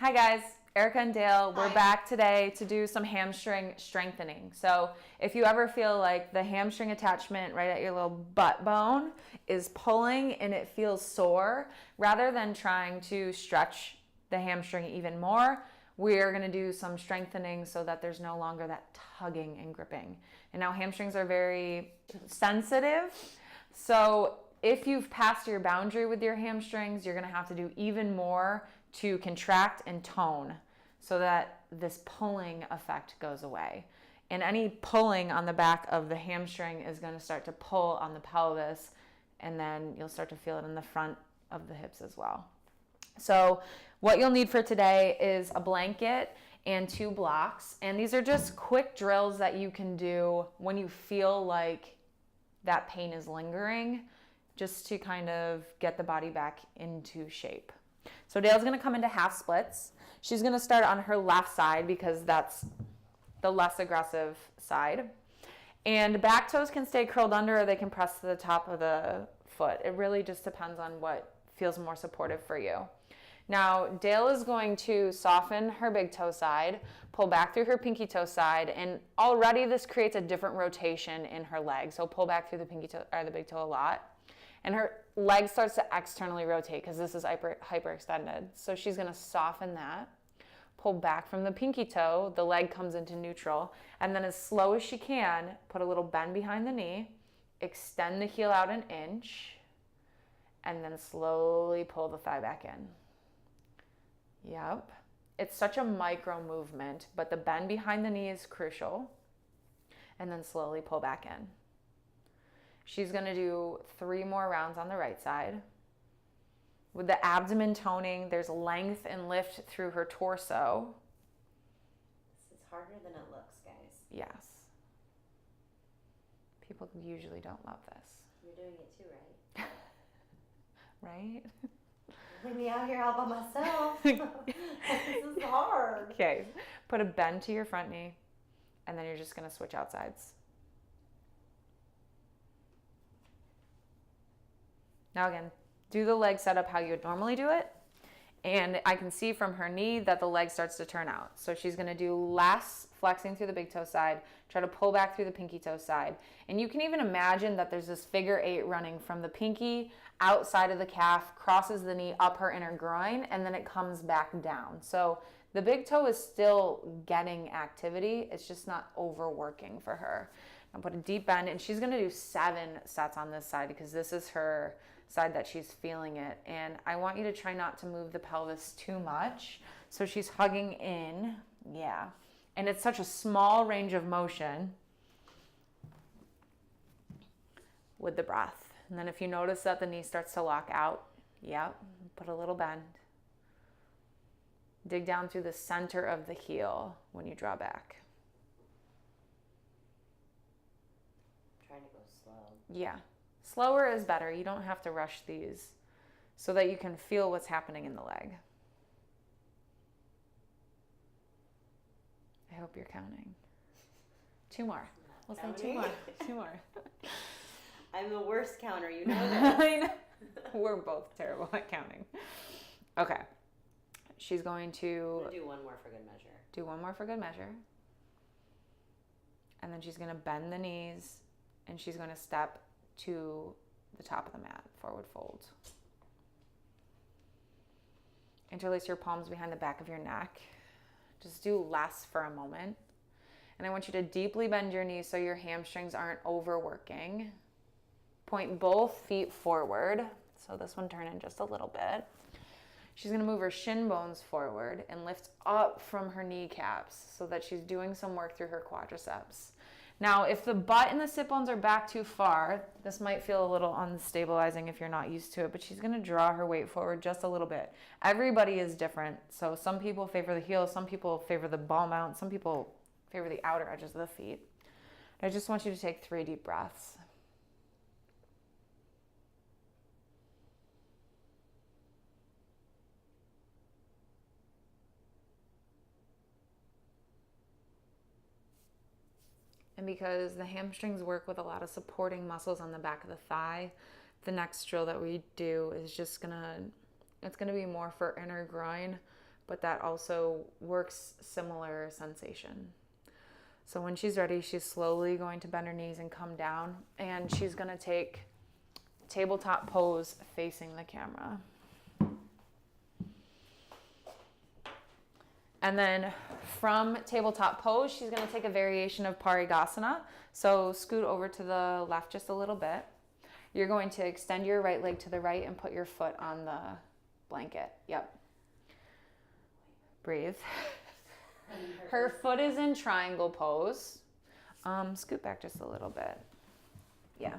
Hi guys, Erica and Dayle. We're Hi. back today to do some hamstring strengthening. So if you ever feel like the hamstring attachment right at your little butt bone is pulling and it feels sore, rather than trying to stretch the hamstring even more, we're going to do some strengthening so that there's no longer that tugging and gripping. And now hamstrings are very sensitive. So if you've passed your boundary with your hamstrings, you're going to have to do even more to contract and tone so that this pulling effect goes away. And any pulling on the back of the hamstring is going to start to pull on the pelvis, and then you'll start to feel it in the front of the hips as well. So what you'll need for today is a blanket and 2 blocks. And these are just quick drills that you can do when you feel like that pain is lingering, just to kind of get the body back into shape. So Dayle's going to come into half splits. She's going to start on her left side because that's the less aggressive side. And back toes can stay curled under, or they can press to the top of the foot. It really just depends on what feels more supportive for you. Now, Dayle is going to soften her big toe side, pull back through her pinky toe side, and already this creates a different rotation in her leg. So pull back through the pinky toe or the big toe a lot. And her leg starts to externally rotate because this is hyperextended. So she's going to soften that, pull back from the pinky toe, the leg comes into neutral, and then as slow as she can, put a little bend behind the knee, extend the heel out an inch, and then slowly pull the thigh back in. Yep. It's such a micro movement, but the bend behind the knee is crucial. And then slowly pull back in. She's going to do 3 more rounds on the right side. With the abdomen toning, there's length and lift through her torso. This is harder than it looks, guys. Yes. People usually don't love this. You're doing it too, right? Right? Leave me out here all by myself. This is hard. Okay. Put a bend to your front knee, and then you're just going to switch out sides. Now again, do the leg setup how you would normally do it. And I can see from her knee that the leg starts to turn out. So she's going to do less flexing through the big toe side, try to pull back through the pinky toe side. And you can even imagine that there's this figure 8 running from the pinky outside of the calf, crosses the knee up her inner groin, and then it comes back down. So the big toe is still getting activity. It's just not overworking for her. I'll put a deep bend, and she's going to do 7 sets on this side because this is her side that she's feeling it. And I want you to try not to move the pelvis too much. So she's hugging in. Yeah. And it's such a small range of motion with the breath. And then if you notice that the knee starts to lock out, yep, put a little bend. Dig down through the center of the heel when you draw back. Trying to go slow. Yeah. Slower is better. You don't have to rush these so that you can feel what's happening in the leg. I hope you're counting. 2 more. We'll say 2 more. 2 more. I'm the worst counter, you know that. I know. We're both terrible at counting. Okay. She's going to I'm gonna do 1 more for good measure. do 1 more for good measure. And then she's going to bend the knees, and she's going to step to the top of the mat, forward fold. Interlace your palms behind the back of your neck. Just do less for a moment. And I want you to deeply bend your knees so your hamstrings aren't overworking. Point both feet forward. So this one turn in just a little bit. She's going to move her shin bones forward and lift up from her kneecaps so that she's doing some work through her quadriceps. Now, if the butt and the sit bones are back too far, this might feel a little unstabilizing if you're not used to it, but she's going to draw her weight forward just a little bit. Everybody is different. So some people favor the heel, some people favor the ball mount, some people favor the outer edges of the feet. I just want you to take 3 deep breaths. And because the hamstrings work with a lot of supporting muscles on the back of the thigh, the next drill that we do is just it's gonna be more for inner groin, but that also works similar sensation. So when she's ready, she's slowly going to bend her knees and come down, and she's going to take tabletop pose facing the camera. And then from tabletop pose, she's going to take a variation of Parigasana. So scoot over to the left just a little bit. You're going to extend your right leg to the right and put your foot on the blanket. Yep. Breathe. Her foot is in triangle pose. Scoot back just a little bit. Yeah.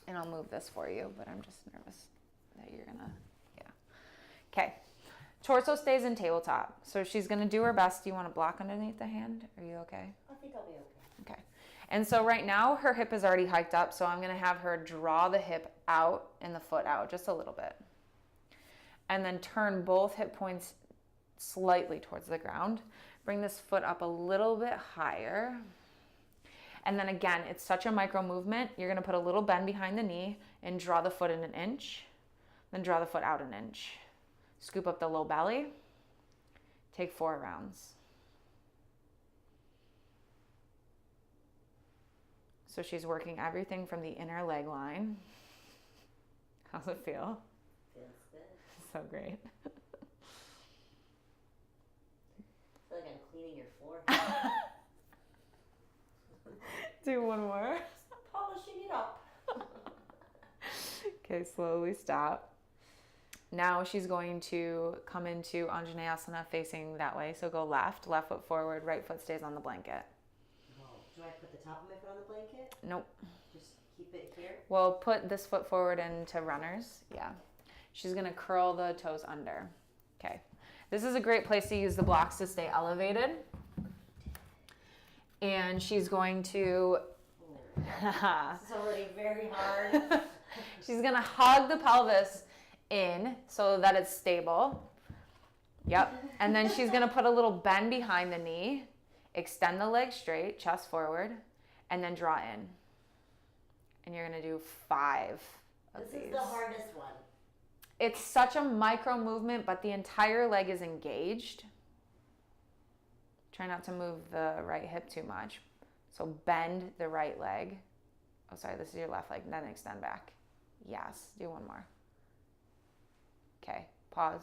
And I'll move this for you, but I'm just nervous that you're gonna, yeah. Okay. Torso stays in tabletop. So she's gonna do her best. Do you want to block underneath the hand? Are you okay? I think I'll be okay. Okay. And so right now her hip is already hiked up, so I'm gonna have her draw the hip out and the foot out just a little bit. And then turn both hip points slightly towards the ground. Bring this foot up a little bit higher. And then again, it's such a micro movement. You're gonna put a little bend behind the knee and draw the foot in an inch. Then draw the foot out an inch. Scoop up the low belly. Take 4 rounds. So she's working everything from the inner leg line. How's it feel? Feels good. So great. I feel like I'm cleaning your floor. Do one more. Stop polishing it up. Okay, slowly stop. Now she's going to come into Anjaneyasana facing that way. So go left foot forward, right foot stays on the blanket. Oh, do I put the top of my foot on the blanket? Nope. Just keep it here? Well, put this foot forward into runners. Yeah. She's going to curl the toes under. Okay. This is a great place to use the blocks to stay elevated. And she's going to... This is already very hard. She's going to hug the pelvis in so that it's stable. Yep. And then she's going to put a little bend behind the knee, extend the leg straight, chest forward, and then draw in. And you're going to do 5 of these. This is the hardest one. It's such a micro movement, but the entire leg is engaged. Try not to move the right hip too much. So bend the right leg. Oh, sorry, this is your left leg. Then extend back. Yes, do one more. Okay, pause.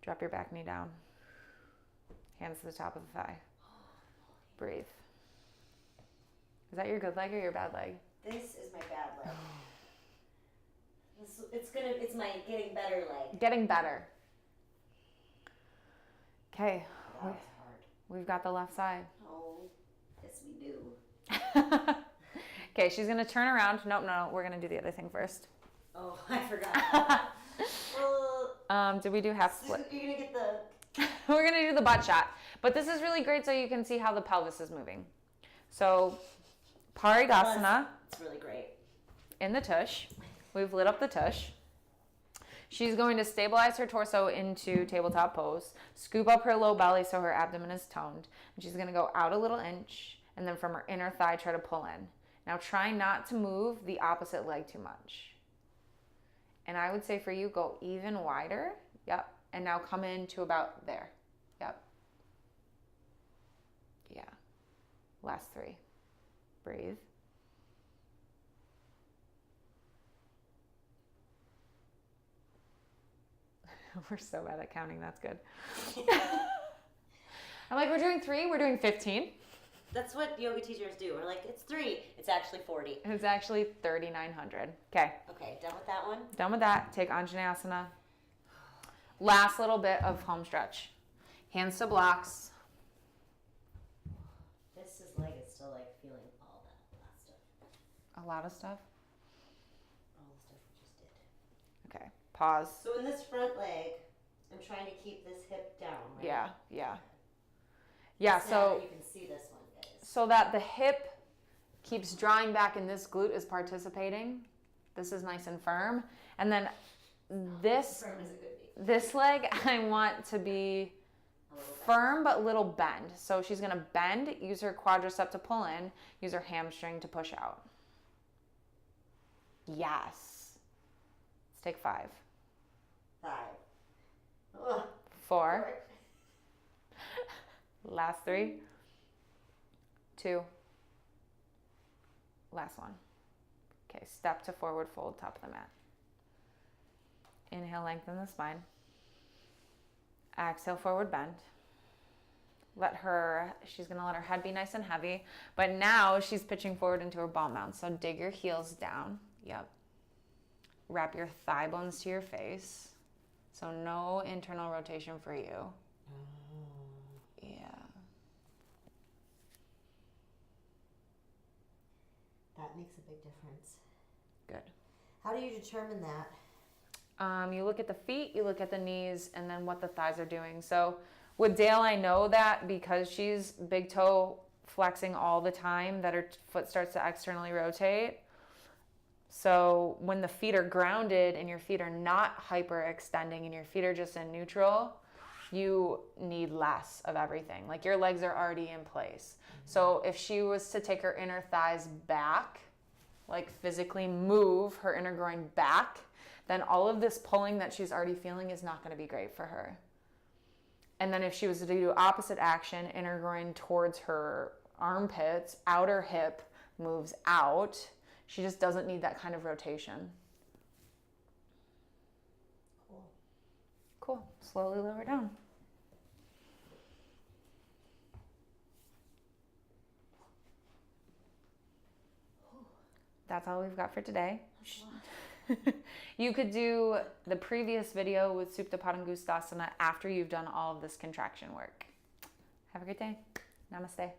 Drop your back knee down. Hands to the top of the thigh. Breathe. Is that your good leg or your bad leg? This is my bad leg. It's my getting better leg. Getting better. Okay. That was hard. We've got the left side. Oh, yes we do. Okay, she's gonna turn around. Nope, no, we're gonna do the other thing first. Oh, I forgot. Did we do half split? You're gonna get the... We're gonna do the butt shot. But this is really great so you can see how the pelvis is moving. So, Parigasana. It's really great. In the tush. We've lit up the tush. She's going to stabilize her torso into tabletop pose, scoop up her low belly so her abdomen is toned, and she's going to go out a little inch, and then from her inner thigh, try to pull in. Now try not to move the opposite leg too much. And I would say for you, go even wider. Yep. And now come into about there. Yep. Yeah. Last 3. Breathe. We're so bad at counting. That's good. I'm like, we're doing 3. We're doing 15. That's what yoga teachers do. We're like, it's 3. It's actually 40. It's actually 3,900. Okay. Okay, done with that one? Done with that. Take Anjaneyasana. Last little bit of home stretch. Hands to blocks. This is like, it's still like feeling all that stuff. A lot of stuff. All the stuff we just did. Okay. Pause. So in this front leg, I'm trying to keep this hip down, right? Yeah, yeah. Yeah, So so you can see this one, guys. so that the hip keeps drawing back and this glute is participating. This is nice and firm. And then this Firm as it could be. this leg I want to be firm but little bend. So she's going to bend, use her quadricep to pull in, use her hamstring to push out. Yes. Let's take 5. 5. Ugh. 4. Last 3. 2. Last 1. Okay, step to forward fold, top of the mat. Inhale, lengthen the spine. Exhale, forward bend. She's gonna let her head be nice and heavy, but now she's pitching forward into her ball mount. So dig your heels down. Yep. Wrap your thigh bones to your face. So no internal rotation for you. Yeah. That makes a big difference. Good. How do you determine that? You look at the feet, you look at the knees, and then what the thighs are doing. So with Dayle, I know that because she's big toe flexing all the time, that her foot starts to externally rotate. So when the feet are grounded and your feet are not hyperextending and your feet are just in neutral, you need less of everything. Like your legs are already in place. So if she was to take her inner thighs back, like physically move her inner groin back, then all of this pulling that she's already feeling is not going to be great for her. And then if she was to do opposite action, inner groin towards her armpits, outer hip moves out, she just doesn't need that kind of rotation. Cool. Slowly lower down. That's all we've got for today. You could do the previous video with Supta Padangusthasana after you've done all of this contraction work. Have a great day. Namaste.